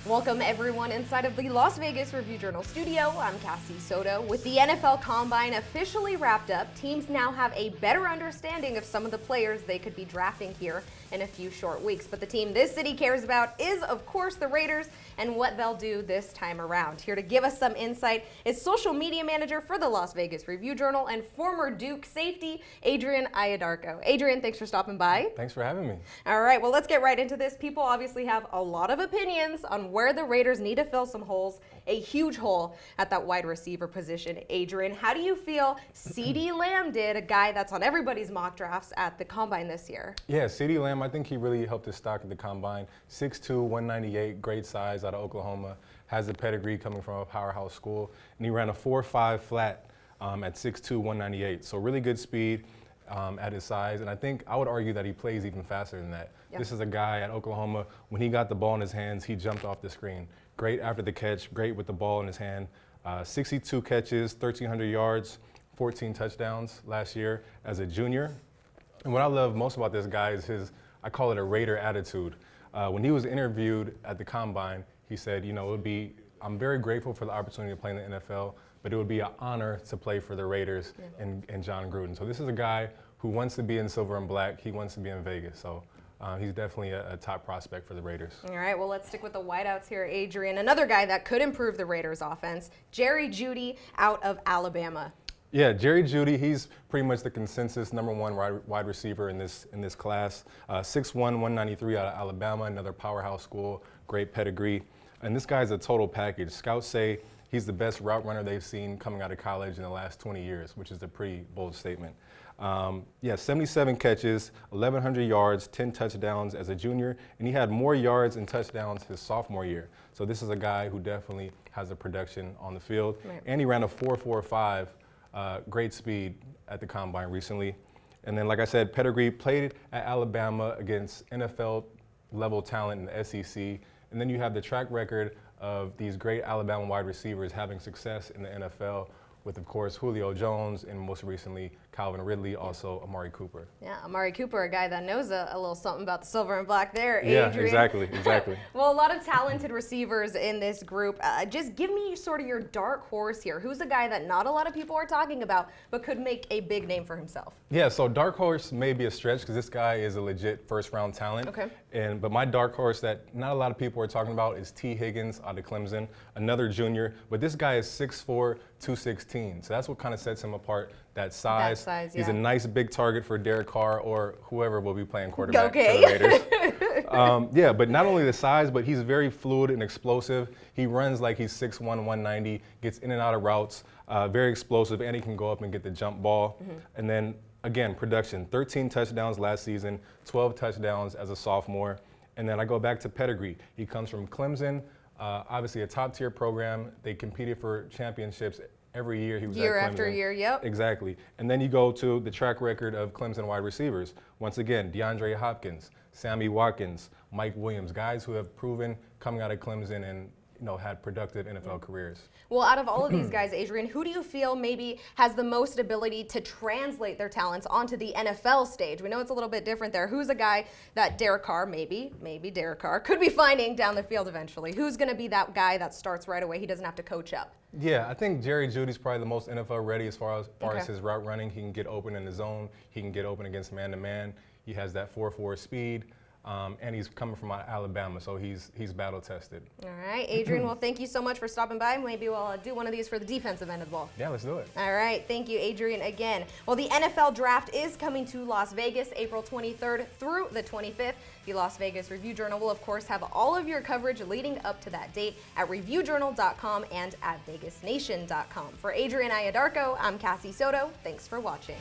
Welcome everyone inside of the Las Vegas Review-Journal studio. I'm Cassie Soto. With the NFL Combine officially wrapped up, teams now have a better understanding of some of the players they could be drafting here in a few short weeks. But the team this city cares about is, of course, the Raiders and what they'll do this time around. Here to give us some insight is social media manager for the Las Vegas Review-Journal and former Duke safety, Adrian Aye-Darko. Adrian, thanks for stopping by. Thanks for having me. All right, well, let's get right into this. People obviously have a lot of opinions on where the Raiders need to fill some holes, a huge hole at that wide receiver position. Adrian, how do you feel CeeDee Lamb did, a guy that's on everybody's mock drafts at the Combine this year? Yeah, CeeDee Lamb, I think he really helped his stock at the Combine. 6'2", 198, great size out of Oklahoma, has a pedigree coming from a powerhouse school, and he ran a 4.5 flat at 6'2", 198. So really good speed at his size, and I think I would argue that he plays even faster than that. Yeah. This is a guy at Oklahoma, when he got the ball in his hands, he jumped off the screen. Great after the catch, great with the ball in his hand. 62 catches, 1,300 yards, 14 touchdowns last year as a junior. And what I love most about this guy is his, I call it a Raider attitude. When he was interviewed at the Combine, he said, you know, I'm very grateful for the opportunity to play in the NFL, but it would be an honor to play for the Raiders and John Gruden. So this is a guy who wants to be in silver and black. He wants to be in Vegas. So he's definitely a top prospect for the Raiders. All right, well, let's stick with the wideouts here, Adrian. Another guy that could improve the Raiders offense, Jeudy out of Alabama. Yeah, Jeudy, he's pretty much the consensus #1 wide receiver in this class. 6'1", 193 out of Alabama, another powerhouse school, great pedigree. And this guy's a total package. Scouts say he's the best route runner they've seen coming out of college in the last 20 years, which is a pretty bold statement. 77 catches, 1,100 yards, 10 touchdowns as a junior, and he had more yards and touchdowns his sophomore year. So this is a guy who definitely has a production on the field. Right. And he ran a 4.45, great speed at the Combine recently. And then, like I said, pedigree, played at Alabama against NFL-level talent in the SEC. And then you have the track record of these great Alabama wide receivers having success in the NFL with, of course, Julio Jones and most recently Calvin Ridley, also Amari Cooper. Yeah, Amari Cooper, a guy that knows a little something about the silver and black there, Adrian. Yeah, exactly. Well, a lot of talented receivers in this group. Just give me sort of your dark horse here. Who's a guy that not a lot of people are talking about but could make a big name for himself? Yeah, so dark horse may be a stretch because this guy is a legit first-round talent. Okay. But my dark horse that not a lot of people are talking about is Higgins out of Clemson, another junior. But this guy is 6'4", 216. So that's what kind of sets him apart. That size. Yeah. He's a nice big target for Derek Carr or whoever will be playing quarterback for the Raiders. Yeah, but not only the size, but he's very fluid and explosive. He runs like he's 6'1", 190, gets in and out of routes, very explosive, and he can go up and get the jump ball. And then, again, production, 13 touchdowns last season, 12 touchdowns as a sophomore. And then I go back to pedigree. He comes from Clemson, obviously a top-tier program. They competed for championships every year he was year at Clemson. After year, yep. Exactly. And then you go to the track record of Clemson wide receivers. Once again, DeAndre Hopkins, Sammy Watkins, Mike Williams, guys who have proven coming out of Clemson and had productive NFL careers. Well, out of all of these guys, Adrian, who do you feel maybe has the most ability to translate their talents onto the NFL stage? We know it's a little bit different there. Who's a guy that Derek Carr, maybe Derek Carr, could be finding down the field eventually? Who's going to be that guy that starts right away? He doesn't have to coach up. Yeah, I think Jeudy's probably the most NFL ready as far as his route running. He can get open in the zone. He can get open against man-to-man. He has that 4.4 speed. And he's coming from Alabama, so he's battle tested. All right, Adrian, well, thank you so much for stopping by. Maybe we'll do one of these for the defensive end of the ball. Yeah, let's do it. All right, thank you, Adrian, again. Well, the NFL Draft is coming to Las Vegas April 23rd through the 25th. The Las Vegas Review-Journal will, of course, have all of your coverage leading up to that date at reviewjournal.com and at vegasnation.com. For Adrian Aye-Darko, I'm Cassie Soto. Thanks for watching.